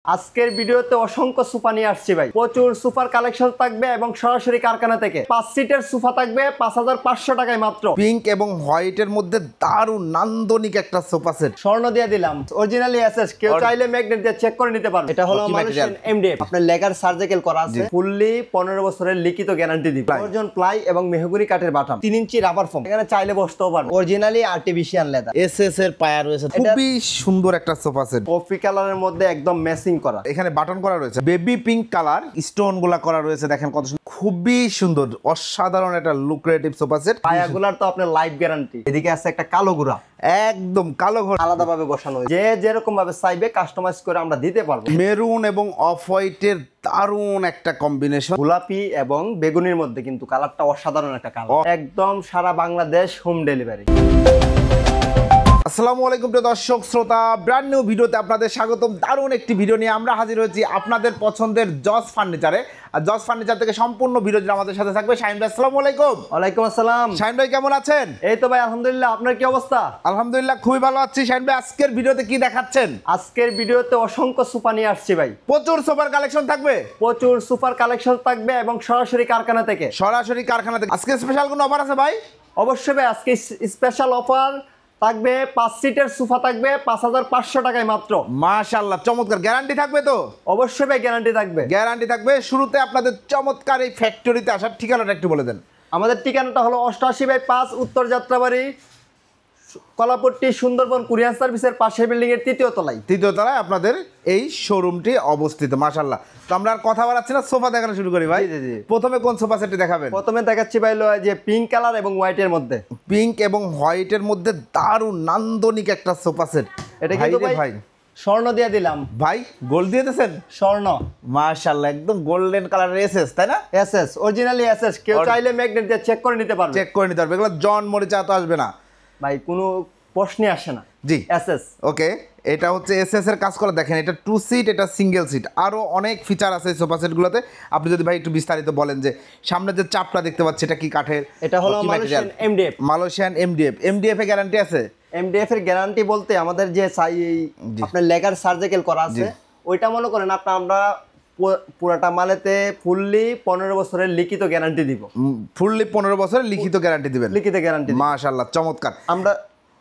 আজকের ভিডিওতে অসংখ্য সোফা নিয়ে আসছি ভাই। প্রচুর সোফার কালেকশন থাকবে এবং সরাসরি কারখানা থেকে 5 সিটের সোফা থাকবে 5500 টাকায় মাত্র। পিঙ্ক এবং হোয়াইটের মধ্যে দারুণ নান্দনিক একটা সোফা সেট স্বর্ণ দিয়ে দিলাম, অরিজিনালি এসএস, কেউ চাইলে ম্যাগনেট দিয়ে চেক করে নিতে পারবে। এটা হলো মালয়েশিয়ান এমডিএফ, আপনার লেগার সার্জিক্যাল করা আছে, ফুললি 15 বছরের লিখিত গ্যারান্টি দিবে। অর্জন প্লাই এবং মেহগনি কাঠের বাটাম, 3 ইঞ্চি রাবার ফোম, এখানে চাইলে বসতেও পারবে। অরিজিনালি আর্টিফিশিয়াল লেদার, এসএস এর পায়া রয়েছে, খুবই সুন্দর একটা সোফা সেট, কফি কালারের মধ্যে একদম ম্যাচিং করা। এখানে বাটন করা রয়েছে, বেবি পিঙ্ক কালার, স্টোন গুলা করা রয়েছে, দেখেন কত সুন্দর, খুবই সুন্দর, অসাধারণ একটা লুক্রেটিভ সোফা সেট। পায়াগুলার তো আপনার লাইফ গ্যারান্টি। এদিকে আছে একটা কালো গুড়া, একদম কালো ঘর, আলাদাভাবে বসানো, যে যেরকম ভাবে চাইবে কাস্টমাইজ করে আমরা দিতে পারবো। মেরুন এবং অফ হোয়াইটের দারুণ একটা কম্বিনেশন, গোলাপি এবং বেগুনির মধ্যে কিন্তু কালারটা অসাধারণ একটা কালার, একদম সারা বাংলাদেশ হোম ডেলিভারি। আসসালামু আলাইকুম প্রিয় দর্শক শ্রোতা, ব্র্যান্ড নিউ ভিডিওতে আপনাদের স্বাগতম। দারুণ একটি ভিডিও নিয়ে আমরা হাজির হয়েছি আপনাদের পছন্দের জজ ফার্নিচারে। আর জজ ফার্নিচার থেকে সম্পূর্ণ ভিডিও জুড়ে আমাদের সাথে থাকবে শাহিন ভাই। আসসালামু আলাইকুম। ওয়ালাইকুম আসসালাম। শাহিন ভাই কেমন আছেন? এই তো ভাই আলহামদুলিল্লাহ, আপনার কি অবস্থা? আলহামদুলিল্লাহ খুবই ভালো আছি। শাহিন ভাই আজকের ভিডিওতে কি দেখাচ্ছেন? আজকের ভিডিওতে অসংখ্য সোফা নিয়ে আসছি ভাই। প্রচুর সোফার কালেকশন থাকবে, প্রচুর সোফার কালেকশন থাকবে এবং সরাসরি কারখানা থেকে। সরাসরি কারখানা থেকে। আজকে স্পেশাল কোনো অফার আছে ভাই? অবশ্যই ভাই, আজকে স্পেশাল অফার থাকবে। 5 সিটের সোফা থাকবে 5500 টাকায় মাত্র। মাশাআল্লাহ, চমৎকার। গ্যারান্টি থাকবে তো? অবশ্যই ভাই, গ্যারান্টি থাকবে। গ্যারান্টি থাকবে। শুরুতে আপনাদের চমৎকার এই ফ্যাক্টরিতে আসার ঠিকানাটা একটু বলে দেন। আমাদের ঠিকানাটা হলো 88/5 উত্তর যাত্রাবাড়ি, কলাপট্টি, সুন্দরবন কুরিয়ার সার্ভিসের পাশের বিল্ডিং এর 3য় তলায়। 3য় তলায় আপনাদের এই শোরুমটি অবস্থিত। মাশাআল্লাহ। তো আমরা আর কথা বাড়াচ্ছি না, সোফা দেখানো শুরু করি ভাই। জি। প্রথমে কোন সোফা সেটটি দেখাবেন? প্রথমে দেখাচ্ছি ভাই যে পিঙ্ক কালার এবং হোয়াইটের মধ্যে। পিঙ্ক এবং হোয়াইটের মধ্যে দারুণ নান্দনিক একটা সোফা সেট। এটা কিন্তু ভাই স্বর্ণ দিয়ে দিলাম ভাই, গোল্ড দিয়ে দিয়েছেন? স্বর্ণ। মাশাআল্লাহ, একদম গোল্ডেন কালারের এসএস, তাই না? এসএস, অরিজিনালি এসএস, কেউ চাইলে ম্যাগনেট দিয়ে চেক করে নিতে পারবে। চেক করে নিতে পারবে, এগুলো জন মরিচা তো আসবে না ভাই, কোনো প্রশ্নই আসে না। জি, এসএস। ওকে, এটা হচ্ছে এসএস এর কাজ করা। দেখেন এটা 2 সিট, এটা সিঙ্গেল সিট, আরো অনেক ফিচার আছে এই সোফা সেটগুলোতে। আপনি যদি ভাই একটু বিস্তারিত বলেন যে সামনে যে চাপটা দেখতে পাচ্ছি এটা কি কাঠের? এটা হলো Malaysian MDF. Malaysian MDF. MDF এর গ্যারান্টি আছে? এমডিএফ এর গ্যারান্টি বলতে আমাদের যে আপনার লেগার সার্জিক্যাল করা আছে, ওইটা মনে করেন আমরা পুরাটা মালেতে ফুললি 15 বছরের লিখিত গ্যারান্টি দিব। ফুললি 15 বছরের লিখিত গ্যারান্টি দিবেন? লিখিত গ্যারান্টি। মাশাআল্লাহ, চমৎকার। আমরা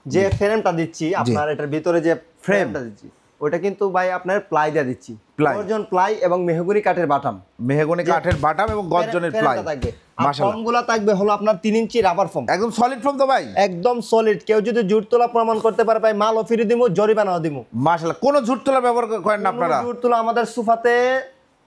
যে ফ্রেমটা দিচ্ছি, আপনার এটার ভিতরে যে ফ্রেমটা দিচ্ছি, ওটা কিন্তু ভাই আপনার প্লাই দিয়ে দিচ্ছি। গর্জন প্লাই এবং মেহগনি কাঠের বাটাম। মেহগনি কাঠের বাটাম এবং গর্জনের প্লাই থাকবে। ফোমগুলো থাকবে হলো আপনার 3 ইঞ্চি রাবার ফোম, একদম সলিড ফোম তো ভাই? একদম সলিড। কেউ যদি জুট তোলা প্রমাণ করতে পারে ভাই, মালও ফিরে দিব, জরিমানাও দিব। মাশাআল্লাহ, কোনো জুট তোলা ব্যবহার করেন না আপনারা? জুট তোলা আমাদের সোফাতে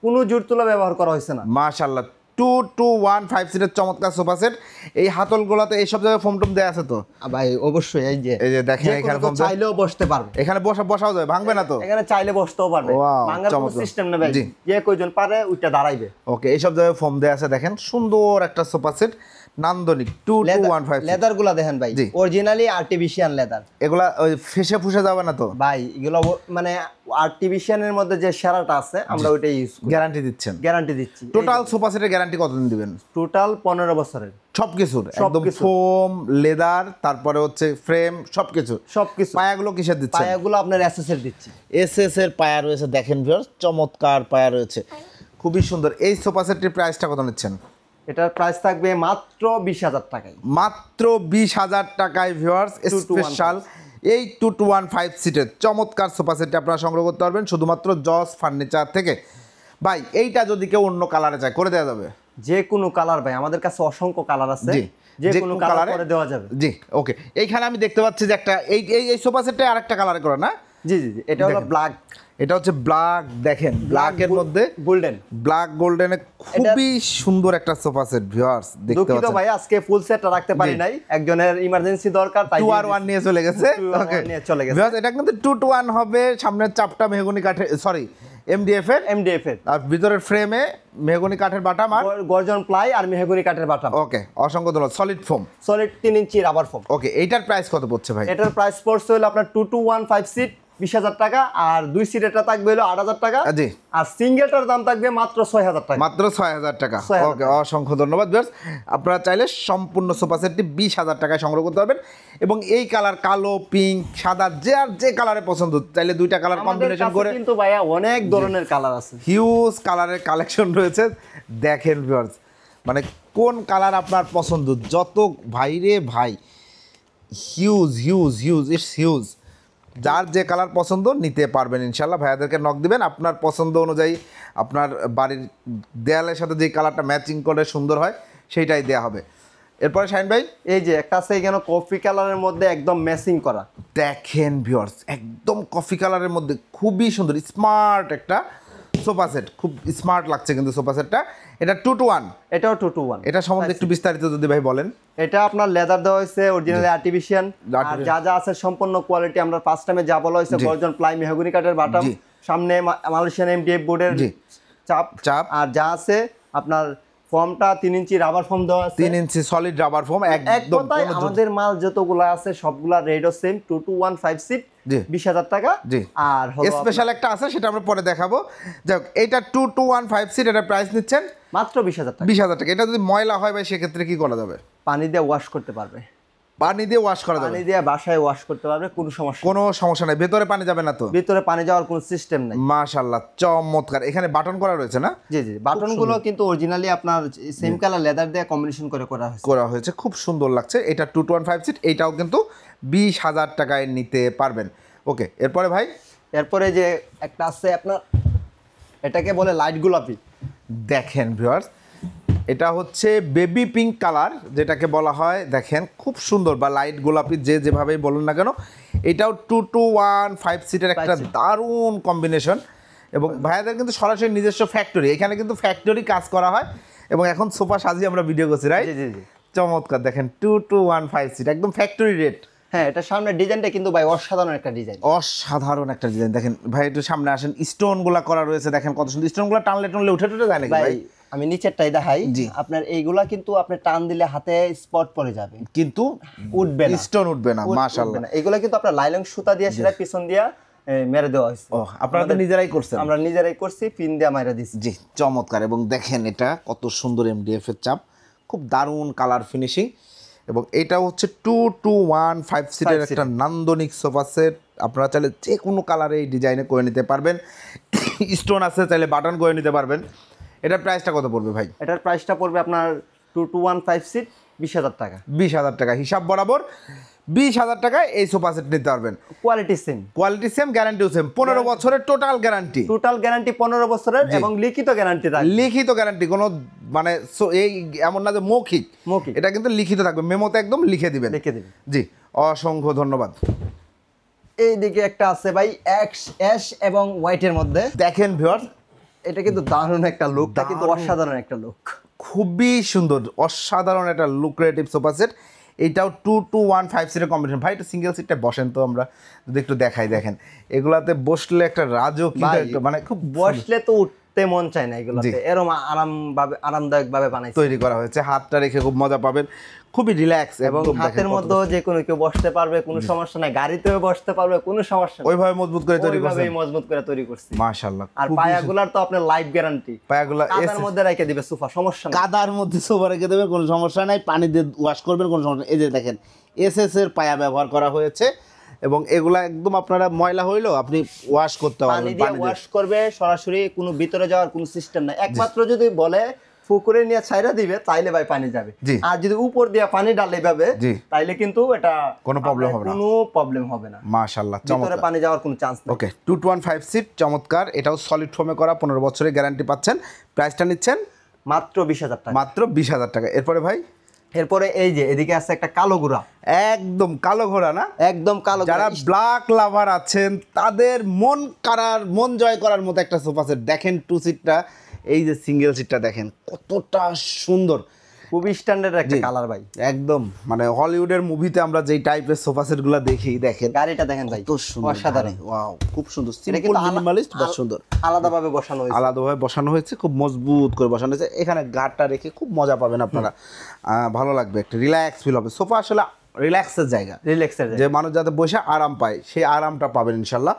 কোনো জুট তোলা ব্যবহার করা হয়েছে না। মাশাআল্লাহ, 2215 সিটের চমৎকার সোফা সেট। এই হাতলগুলোতে এই সব জায়গায় ফোম টোম দেয়া আছে তো ভাই? অবশ্যই। এই যে দেখেন, এখানে ফোম চাইলেও বসতে পারবে, এখানে বসাও যায়, ভাঙবে না তো? এখানে চাইলে বসতেও পারবে, ভাঙার কোনো সিস্টেম নেই ভাই। যে কয়জন পারে ওইটা দাঁড়াইবে। ওকে, এই সব জায়গায় ফোম দেয়া আছে। দেখেন সুন্দর একটা সোফা সেট, নান্দনিক। 2215 লেদার গুলা দেখেন ভাই, অরিজিনালি আর্টিফিশিয়াল লেদার। এগুলা ওই ফেসে ফুসে যাবে না তো ভাই? এগুলো মানে আর্টিফিশিয়ালের মধ্যে যে সেরাটা আছে আমরা ওইটাই ইউজ করি। গ্যারান্টি দিচ্ছেন? গ্যারান্টি দিচ্ছি। টোটাল সোফা সেটের গ্যারান্টি কতদিন দিবেন? টোটাল 15 বছরের সবকিছুর, একদম ফোম, লেদার, তারপরে হচ্ছে ফ্রেম, সবকিছু। পায়াগুলো কিসের দিচ্ছেন? পায়াগুলো আপনার এসএস এর দিচ্ছি। এসএস এর পায়া রয়েছে, দেখেন ভিউয়ার্স, চমৎকার পায়া রয়েছে, খুবই সুন্দর। এই সোফা সেটটির প্রাইসটা কত নিচ্ছেন? এটার প্রাইস থাকবে মাত্র 20,000 টাকায়। মাত্র 20,000 টাকায় ভিউয়ার্স, স্পেশাল এই 2215 সিটের চমৎকার সোফা সেটটি আপনারা সংগ্রহ করতে পারবেন শুধুমাত্র জজ ফার্নিচার থেকে। ভাই, এইটা যদি কেউ অন্য কালারে চায় করে দেওয়া যাবে? যে কোনো কালার ভাই, আমাদের কাছে অসংখ্য কালার আছে, যে কোনো কালার করে দেওয়া যাবে। জি, ওকে। এইখানে আমি দেখতে পাচ্ছি যে একটা এই সোফা সেটটা আরেকটা কালারে করা না? জি, এটা হলো ব্ল্যাক। এটা হচ্ছে ব্ল্যাক, দেখেন ব্ল্যাকের মধ্যে গোল্ডেন, ব্ল্যাক গোল্ডেনে খুবই সুন্দর একটা সোফা সেট ভিউয়ার্স, দেখতে পাচ্ছেন। দুঃখিত ভাই, আজকে ফুল সেটটা রাখতে পারি নাই, একজনের ইমার্জেন্সি দরকার, তাই 2R1 নিয়ে চলে গেছে। ওকে, ভিউয়ার্স, এটা কিন্তু 2-to-1 হবে। সামনের চাপটা মেহগনি কাঠের, সরি এমডিএফ এর, আর ভিতরের ফ্রেমে মেহগনি কাঠের বাটাম আর গর্জন প্লাই আর মেহগনি কাঠের বাটাম। ওকে, অসংখ্য ধন্যবাদ। সলিড ফোম, সলিড 3 ইঞ্চি রাবার ফোম। ওকে, এইটার প্রাইস কত পড়ছে ভাই? এটার প্রাইস পড়ছে হলো আপনার 2215 সিট 20,000 টাকা, আর 2 সিটেরটা থাকবে হলো 8,000 টাকা, জি। আর সিঙ্গেলটার দাম থাকবে মাত্র 6,000 টাকা। মাত্র 6,000 টাকা। 6,000 ওকে, অসংখ্য ধন্যবাদ ভিউয়ার্স। আপনারা চাইলে সম্পূর্ণ সোফা সেটটি 20,000 টাকায় সংগ্রহ করতে পারবেন, এবং এই কালার কালো, পিঙ্ক, সাদা, যে কালারে পছন্দ চাইলে দুইটা কালার আমাদের কম্বিনেশন কাছে করে কিন্তু ভাইয়া অনেক ধরনের কালার আছে, হিউজ কালারের কালেকশন রয়েছে। দেখেন ভিউয়ার্স, মানে কোন কালার আপনার পছন্দ, যত ভাই রে ভাই, huge huge huge, it's huge. যার যে কালার পছন্দ নিতে পারবেন ইনশাল্লাহ। ভাইয়াদেরকে নক দিবেন, আপনার পছন্দ অনুযায়ী আপনার বাড়ির দেয়ালের সাথে যে কালারটা ম্যাচিং করে সুন্দর হয় সেইটাই দেওয়া হবে। এরপরে শাহিন ভাই, এই যে একটা আছে এখানে কফি কালারের মধ্যে একদম ম্যাচিং করা, দেখেন ভিউয়ার্স, একদম কফি কালারের মধ্যে খুবই সুন্দর স্মার্ট একটা সোফা সেট, খুব স্মার্ট লাগছে কিন্তু সোফা সেটটা। এটা 2 to 1, এটাও 2 to 1। এটা সম্বন্ধে একটু বিস্তারিত যদি ভাই বলেন। এটা আপনার লেদার দেওয়া হয়েছে অরিজিনালি আর্টিফিশিয়াল, আর যা যা আছে সম্পূর্ণ কোয়ালিটি। আমরা ফার্স্ট টাইমে যা বলা হয়েছে গর্জন প্লাই মেহগনি কাঠের বাটাম, সামনে মালয়েশিয়ান এমডিএফ বোর্ডের চাপ, আর যা আছে আপনার ফর্মটা 3 ইঞ্চি রাবার ফর্ম দেওয়া আছে, 3 ইঞ্চি সলিড রাবার ফর্ম। এক কথায় আমাদের মাল যতগুলো আছে সবগুলা রেটও সেম, 2 to 1 5 সিট, 20,000 টাকা। আর স্পেশাল একটা আছে সেটা আমরা পরে দেখাবো। যাক, এটা 2 to 1 5 সিট, এটা প্রাইস নিচ্ছেন মাত্র 20,000 টাকা। 20,000 টাকা। এটা যদি ময়লা হয় ভাই সেক্ষেত্রে কি করা যাবে? পানি দিয়ে ওয়াশ করতে পারবে, পানি দিয়ে ওয়াশ করা যাবে, পানি দিয়ে বাসায় ওয়াশ করতে পারবে, কোনো সমস্যা কোনো সমস্যা নাই। ভেতরে পানি যাবে না তো? ভিতরে পানি যাওয়ার কোনো সিস্টেম নাই। মাশাআল্লাহ, চমৎকার। এখানে বাটন করা রয়েছে না? জি জি, বাটনগুলো কিন্তু অরিজিনালি আপনার সেম কালার লেদার দিয়ে কম্বিনেশন করে করা হয়েছে, খুব সুন্দর লাগছে। এটা 2 to 1 5 সিট, এইটাও কিন্তু 20,000 টাকায় নিতে পারবেন। ওকে, এরপরে ভাই, এরপরে যে একটা আছে আপনার, এটাকে বলে লাইট গোলাপি। দেখেন ভিউয়ার্স, এটা হচ্ছে বেবি পিঙ্ক কালার যেটাকে বলা হয়। দেখেন খুব সুন্দর, বা লাইট গোলাপি, যেভাবেই বলুন না কেন, এটাও 2 to 1 5 সিটের একটা দারুণ কম্বিনেশন। এবং ভাইয়াদের কিন্তু সরাসরি নিজস্ব ফ্যাক্টরি, এখানে কিন্তু ফ্যাক্টরি কাজ করা হয়, এবং এখন সোফা সাজিয়ে আমরা ভিডিও করছি, রাইট? জি জি জি, চমৎকার। দেখেন 2 to 1 5 সিট, একদম ফ্যাক্টরি রেট। হ্যাঁ, এটা সামনের ডিজাইনটা কিন্তু ভাই অসাধারণ একটা ডিজাইন, অসাধারণ একটা ডিজাইন। দেখেন ভাই, একটু সামনে আসেন, স্টোনগুলা করা রয়েছে, দেখেন কত সুন্দর। স্টোনগুলা টানলে টানলে উঠে যায় নাকি ভাই? আমি নিচেরটাই দেখাই। জি, আপনার এইগুলা কিন্তু আপনি টান দিলে হাতে স্পট পড়ে যাবে, কিন্তু উঠবে না, স্টোন উঠবে না। মাশাআল্লাহ, এগুলা কিন্তু আপনার লাইলন সুতা দিয়ে সেটা পিছন দিয়া মেরে দেওয়া হয়েছে। ও, আপনারা তো নিজেরাই করছেন? আমরা নিজেরাই করছি, পিন দিয়ে মাইরা দিছি। জি, চমৎকার। এবং দেখেন এটা কত সুন্দর এমডিএফ এর চাপ, খুব দারুণ কালার ফিনিশিং। এবং এটা হচ্ছে 2 to 1 5 সিটের একটা নান্দনিক সোফা সেট। আপনারা চাইলে যে কোনো কালারে এই ডিজাইনে করে নিতে পারবেন। স্টোন আছে, চাইলে বাটন করে নিতে পারবেন। এটার প্রাইসটা কত পড়বে ভাই? এটার প্রাইসটা পড়বে আপনার 2 to 1 5 সিট 20,000 টাকা। 20,000 টাকা হিসাব বরাবর 20,000 টাকায় এই সোফা সেট নিতে পারবেন। কোয়ালিটি সেম, গ্যারান্টিও সেম, 15 বছরের টোটাল গ্যারান্টি। 15 বছরের, এবং লিখিত গ্যারান্টি থাকবে। লিখিত গ্যারান্টি, কোনো মানে এই এমন না যে মৌখিক, এটা কিন্তু লিখিত থাকবে, মেমোতে একদম লিখে দিবেন। জি, অসংখ্য ধন্যবাদ। এইদিকে একটা আছে ভাই অ্যাশ এবং হোয়াইটের মধ্যে। দেখেন ভিউয়ার্স, এটা কিন্তু দারুণ একটা লুকটা কিন্তু অসাধারণ একটা লুক, খুবই সুন্দর, অসাধারণ একটা লুক্রেটিভ সোফা সেট। এটাও 2 to 1 5 সিটের কম্বিনেশন। ভাই একটু সিঙ্গেল সিটটা বসেন তো, আমরা যদি একটু দেখাই। দেখেন এগুলাতে বসলে একটা রাজকীয়, মানে খুব বসলে তো উঠতে মন চায় না। এগুলোতে এরকম আরামদায়ক ভাবে বানাইছে, তৈরি করা হয়েছে। হাতটা রেখে খুব মজা পাবেন, খুবই রিল্যাক্স, এবং হাতের মধ্যে যে কোনো কেউ বসতে পারবে, কোনো সমস্যা নাই। গাড়িতেও বসতে পারবে, কোনো সমস্যা নাই। ওইভাবে মজবুত করে তৈরি করছে, মজবুত করে তৈরি করছে। মাশাআল্লাহ। আর পায়াগুলার তো আপনার লাইফ গ্যারান্টি। পায়াগুলা কাদার মধ্যে রেখে দিবে সোফা, সমস্যা নাই। কাদার মধ্যে সোফা রেখে দেবেন, কোনো সমস্যা নাই। পানি দিয়ে ওয়াশ করবেন, কোনো সমস্যা। এই যে দেখেন এসএস এর পায়া ব্যবহার করা হয়েছে, এবং এগুলা একদম আপনারা ময়লা হইলেও আপনি ওয়াশ করতে পারবেন। পানি দিয়ে ওয়াশ করবে সরাসরি, কোনো ভিতরে যাওয়ার কোনো সিস্টেম নাই। একমাত্র যদি বলে পুকুরে নিয়ে ছাইরা দিবে তাইলে ভাই পানি যাবে, আর যদি উপর দিয়ে পানি ডালে ভাবে তাইলে কিন্তু এটা কোনো প্রবলেম হবে না। মাশাআল্লাহ, ভিতরে পানি যাওয়ার কোনো চান্স নেই। ওকে, 2 to 1 5 সিট, চমৎকার। এটাও সলিড ফোমে করা, 15 বছরের গ্যারান্টি পাচ্ছেন। প্রাইসটা নিচ্ছেন মাত্র 20,000 টাকা। মাত্র 20,000 টাকা। এরপরে ভাই, এরপরে এই যে এদিকে আছে একটা কালো ঘোড়া, একদম কালো ঘোড়া না? একদম কালো। যারা ব্ল্যাক লাভার আছেন তাদের মন জয় করার মতো একটা সোফা সেট। দেখেন 2 সিটটা, এই যে সিঙ্গেল সিটটা দেখেন কতটা সুন্দর, খুবই স্ট্যান্ডার্ড একটা কালার ভাই। একদম মানে হলিউডের মুভিতে আমরা যেই টাইপের সোফা সেটগুলো দেখি, দেখেন গাড়িটা দেখেন ভাই, কত সুন্দর, অসাধারণ। ওয়াও, খুব সুন্দর, সিম্পল মিনিমালিস্ট, বেশ সুন্দর। আলাদাভাবে বসানো হয়েছে, খুব মজবুত করে বসানো হয়েছে। এখানে গাড়টা রেখে খুব মজা পাবেন আপনারা, ভালো লাগবে, একটা রিল্যাক্স ফিল হবে। সোফা আসলে রিল্যাক্সের জায়গা, রিল্যাক্সের যে মানুষ যাতে বসে আরাম পায় সেই আরামটা পাবেন ইনশাল্লাহ।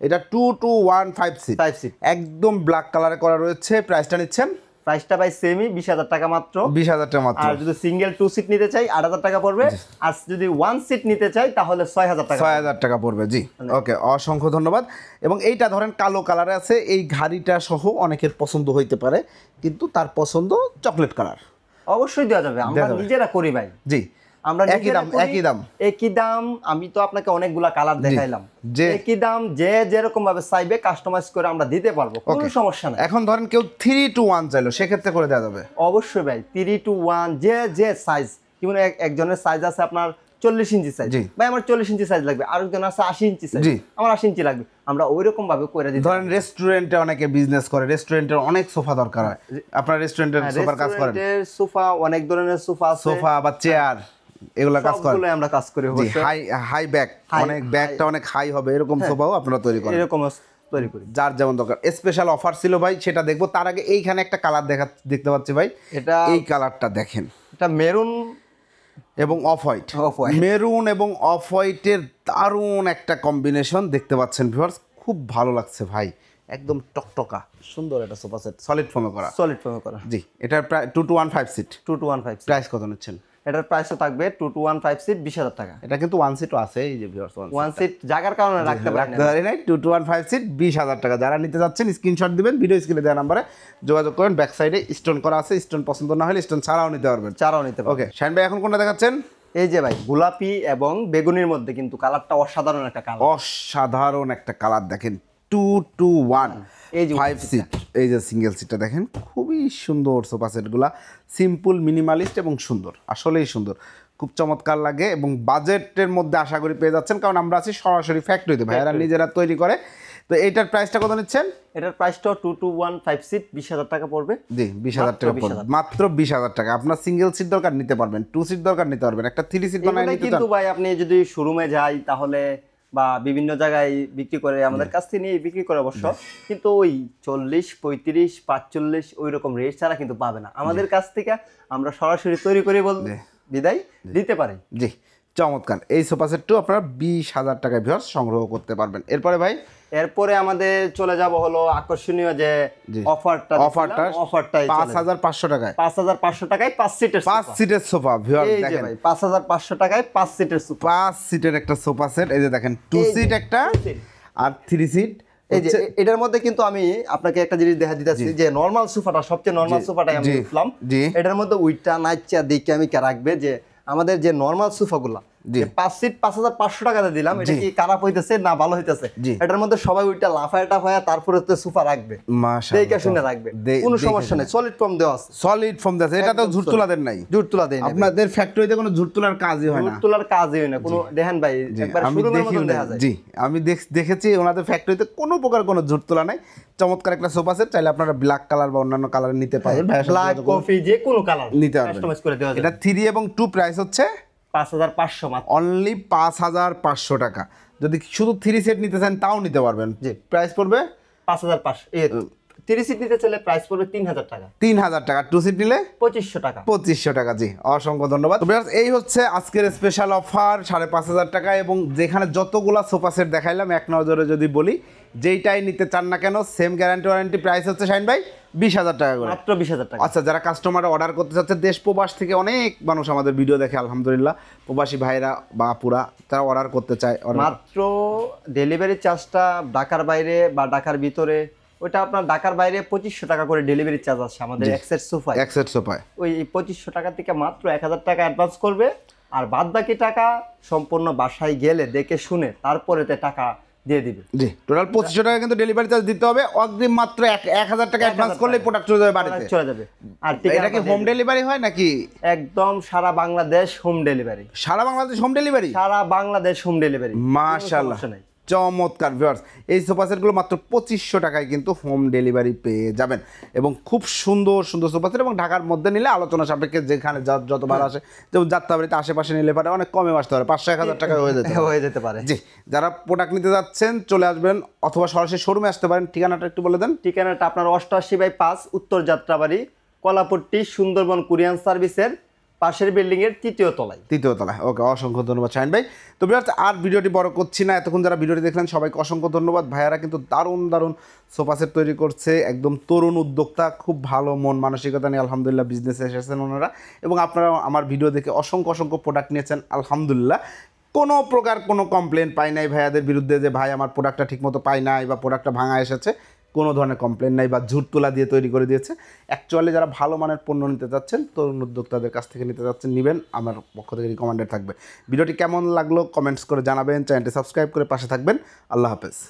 এটা 2215 সিট, 5 সিট একদম ব্ল্যাক কালারে করা রয়েছে। প্রাইসটা নিচ্ছেন? প্রাইসটা ভাই সেমই 20,000 টাকা মাত্র। 20,000 টাকা মাত্র। আর যদি সিঙ্গেল 2 সিট নিতে চাই 8,000 টাকা পড়বে, আর যদি 1 সিট নিতে চাই তাহলে 6,000 টাকা 6,000 টাকা পড়বে। জি ওকে, অসংখ্য ধন্যবাদ। এবং এইটা ধরেন কালো কালারে আছে, এই ঘাড়িটা সহ অনেকের পছন্দ হইতে পারে, কিন্তু তার পছন্দ চকলেট কালার। অবশ্যই দেওয়া যাবে, আমরা নিজেরা করি ভাই। জি, আমরা একই দাম, একই দাম, একই দাম। আমি তো আপনাকে অনেকগুলা কালার দেখাইলাম, যে একই দাম, যে যেরকম ভাবে চাইবে কাস্টমাইজ করে আমরা দিতে পারবো, কোনো সমস্যা নাই। এখন ধরেন কেউ 3 to 1 চাইলো, সেক্ষেত্রে করে দেওয়া যাবে? অবশ্যই ভাই, 3 to 1 যে যে সাইজ, যেমন একজনের সাইজ আছে আপনার 40 ইঞ্চি সাইজ, ভাই আমার 40 ইঞ্চি সাইজ লাগবে, আরেকজন আছে 80 ইঞ্চি সাইজ, আমার 80 ইঞ্চি লাগবে, আমরা ওই রকম ভাবে করে দিই। ধরেন রেস্টুরেন্টে অনেকে বিজনেস করে, রেস্টুরেন্টের অনেক সোফা দরকার হয়, আপনারা রেস্টুরেন্টের সোফার কাজ করেন? সোফা, অনেক ধরনের সোফা আছে, সোফা বা চেয়ার, এগুলা কাজ করেন? আমরা কাজ করি। হাই ব্যাক, অনেক ব্যাকটা অনেক হাই হবে এরকম সোফাও আপনারা তৈরি করেন? এরকম তৈরি করি, যার যেমন দরকার। স্পেশাল অফার ছিল ভাই, সেটা দেখবো। তার আগে এইখানে একটা কালার দেখতে পাচ্ছি ভাই, এটা এই কালারটা দেখেন, এটা মেরুন এবং অফ হোয়াইট। মেরুন এবং অফ হোয়াইটের দারুণ একটা কম্বিনেশন দেখতে পাচ্ছেন ভিউয়ার্স, খুব ভালো লাগছে ভাই, একদম টকটকা সুন্দর একটা সোফা সেট, সলিড ফোমে করা। সলিড ফোমে করা, জি। এটার প্রায় 2215 সিট। 2215 প্রাইস কত নিচ্ছেন? এটার প্রাইসও থাকবে 2215 সিট 20,000 টাকা। এটা কিন্তু 1 সিটও আছে, এই যে ভিউয়ার্স 1 সিট জায়গার কারণে রাখতে পারি নাই। 2215 সিট 20,000 টাকা। যারা নিতে যাচ্ছেন স্ক্রিনশট দিবেন, ভিডিও স্ক্রিনে দেওয়া নম্বরে যোগাযোগ করেন। ব্যাক সাইডে স্টোন করা আছে, স্টোন পছন্দ না হলে স্টোন ছাড়াও নিতে পারবেন। ওকে, শাহিন ভাই এখন কোনটা দেখাচ্ছেন? এই যে ভাই গোলাপি এবং বেগুনির মধ্যে কিন্তু কালারটা অসাধারণ একটা কালার, অসাধারণ একটা কালার দেখেন। 2215 সিট, এই যে সিঙ্গেল সিটটা দেখেন, খুবই সুন্দর সোফা সেটগুলা, সিম্পল, মিনিমালিস্ট এবং সুন্দর, আসলেই সুন্দর, খুব চমৎকার লাগে। এবং বাজেটের মধ্যে আশা করি পেয়ে যাচ্ছেন, কারণ আমরা আছি সরাসরি ফ্যাক্টরিতে, ভাইয়ারা নিজেরা তৈরি করে। তো এইটার প্রাইসটা কত নিচ্ছেন? এটার প্রাইসটা 2215 সিট 20,000 টাকা পড়বে। জি, 20,000 টাকা পড়বে, মাত্র 20,000 টাকা। আপনার সিঙ্গেল সিট দরকার নিতে পারবেন, 2 সিট দরকার নিতে পারবেন, একটা 3 সিট বানাই নিতে। কিন্তু ভাই আপনি যদি শোরুমে যাই তাহলে বা বিভিন্ন জায়গায় বিক্রি করে, আমাদের কাছ থেকে নিয়ে বিক্রি করে অবশ্য, কিন্তু ওই 40, 35, 45 ওই রকম রেট ছাড়া কিন্তু পাবে না আমাদের কাছ থেকে। আমরা সরাসরি তৈরি করে বিদায় দিতে পারি। জি, চমৎকার। এই সোফা সেটটাও আপনারা 20,000 টাকায় ভিউয়ার্স সংগ্রহ করতে পারবেন। এরপরে ভাই, এরপরে আমাদের চলে যাব হলো আকর্ষণীয় যে অফারটা 5,500 টাকায়, 5,500 টাকায় 5 সিটের সোফা। ভিউয়ার্স দেখেন, 5,500 টাকায় 5 সিটের সোফা, 5 সিটের একটা সোফা সেট। এই যে দেখেন, 2 সিট একটা আর 3 সিট। এই যে এটার মধ্যে কিন্তু আমি আপনাকে একটা জিনিস দেখা দিতেছি, যে নরমাল সোফাটা, সবচেয়ে নরমাল সোফাটাই আমি দেখলাম। এটার মধ্যে উইটটা নাইচা দেখে আমি রাখবে যে আমাদের যে নরমাল সোফাগুলা 5 সিট 5,500 টাকাতে দিলাম, এটা কি খারাপ হইতেছে না ভালো হইতেছে? এটার মধ্যে সবাই ওইটা লাফায় টাফায় তারপরে তো সোফা রাখবে, মাশাআল্লাহ, দেখে শুনে রাখবে, কোনো সমস্যা নাই। সলিড ফর্ম দেওয়া আছে, সলিড ফর্ম দেওয়া আছে। এটা তো ঝুট তোলা দেন নাই? ঝুট তোলা দেন আপনাদের ফ্যাক্টরিতে কোনো ঝুট তোলার কাজই হয় না, ঝুট তোলার কাজই হয় না কোনো। দেখেন ভাই, একবার শোরুমের মতো দেখা যায়। জি, আমি দেখেছি ওনাদের ফ্যাক্টরিতে কোনো প্রকার কোনো ঝুট তোলা নাই। চমৎকার একটা সোফা সেট, চাইলে আপনারা ব্ল্যাক কালার বা অন্যান্য কালার নিতে পারেন, ব্ল্যাক, কফি, যে কোনো কালার নিতে পারবেন, কাস্টমাইজ করে দেওয়া যায়। এটা 3 এবং 2 প্রাইস হচ্ছে 5,500 মাত্র, অনলি 5,500 টাকা। যদি শুধু 3 সেট নিতে চান তাও নিতে পারবেন। জি, প্রাইস পড়বে 5,500। 3 সিট নিতে চাইলে প্রাইস পড়বে 3,000 টাকা। 3,000 টাকা। 2 সিট নিলে 2,500 টাকা। 2,500 টাকা। জি, অসংখ্য ধন্যবাদ। এই হচ্ছে আজকের স্পেশাল অফার 5,500 টাকা। এবং যেখানে যতগুলা সোফা সেট দেখাইলাম, এক নজরে যদি বলি, যেইটাই নিতে চান না কেন সেম গ্যারান্টি ওয়ারেন্টি। প্রাইস হচ্ছে শাহিন ভাই 20,000 টাকা করে, মাত্র 20,000 টাকা। আচ্ছা, যারা কাস্টমার অর্ডার করতে চাচ্ছে, দেশ প্রবাস থেকে অনেক মানুষ আমাদের ভিডিও দেখে, আলহামদুলিল্লাহ, প্রবাসী ভাইরা বা আপুরা, তারা অর্ডার করতে চায়, মাত্র ডেলিভারি চার্জটা ঢাকার বাইরে বা ঢাকার ভিতরে, ওইটা আপনার ঢাকার বাইরে 2,500 টাকা করে ডেলিভারি চার্জ আছে আমাদের এক্সেট সোফায়। ওই 2,500 টাকা থেকে মাত্র 1,000 টাকা অ্যাডভান্স করবে, আর বাদ বাকি টাকা সম্পূর্ণ বাসায় গেলে দেখে শুনে তারপরে টাকা দিয়ে দিবে। জি, টোটাল 2,500 টাকা কিন্তু ডেলিভারি চার্জ দিতে হবে। অগ্রিম মাত্র 1,000 টাকা অ্যাডভান্স করলে প্রোডাক্ট চলে যাবে বাড়িতে, চলে যাবে। আর এটা কি হোম ডেলিভারি হয় নাকি? একদম সারা বাংলাদেশ হোম ডেলিভারি। সারা বাংলাদেশ হোম ডেলিভারি? সারা বাংলাদেশ হোম ডেলিভারি। মাশাআল্লাহ, চমৎকার ভিউয়ার্স। এই সোফা সেটগুলো মাত্র 2,500 টাকায় কিন্তু হোম ডেলিভারি পেয়ে যাবেন। এবং খুব সুন্দর সুন্দর সোফা সেট, এবং ঢাকার মধ্যে নিলে আলোচনা সাপেক্ষে যেখানে যতবার আসে, যেমন যাত্রাবাড়িতে আশেপাশে নিলে পারে অনেক কমে আসতে পারে, 500-1,000 টাকায় হয়ে যেতে পারে। জি, যারা প্রোডাক্ট নিতে যাচ্ছেন চলে আসবেন, অথবা সরাসরি শোরুমে আসতে পারেন। ঠিকানাটা একটু বলে দেন। ঠিকানাটা আপনার 88/5 উত্তর যাত্রাবাড়ি, কলাপট্টি, সুন্দরবন কুরিয়ান সার্ভিসের পাশের বিল্ডিং এর তৃতীয় তলায়। ওকে, অসংখ্য ধন্যবাদ শাহিন ভাই। তো ভিউয়ার্স আর ভিডিওটি বড় করছি না, এতক্ষণ যারা ভিডিওটি দেখলেন সবাইকে অসংখ্য ধন্যবাদ। ভাইয়ারা কিন্তু দারুণ সোফা সেট তৈরি করছে, একদম তরুণ উদ্যোক্তা, খুব ভালো মন মানসিকতা নিয়ে আলহামদুলিল্লাহ বিজনেসে এসেছেন ওনারা, এবং আপনারা আমার ভিডিও দেখে অসংখ্য প্রোডাক্ট নিয়েছেন আলহামদুলিল্লাহ। কোনো প্রকার কোনো কমপ্লেন পাই নাই ভাইয়াদের বিরুদ্ধে যে ভাই আমার প্রোডাক্টটা ঠিকমতো পাই নাই বা প্রোডাক্টটা ভাঙা এসেছে, কোনো ধরনের কমপ্লেন নাই বা ঝুট তোলা দিয়ে তৈরি করে দিয়েছে। অ্যাকচুয়ালি যারা ভালো মানের পণ্য নিতে চাচ্ছেন, তরুণ উদ্যোক্তাদের কাছ থেকে নিতে চাচ্ছেন, নেবেন, আমার পক্ষ থেকে রিকমেন্ডেড থাকবে। ভিডিওটি কেমন লাগলো কমেন্টস করে জানাবেন, চ্যানেলটি সাবস্ক্রাইব করে পাশে থাকবেন। আল্লাহ হাফেজ।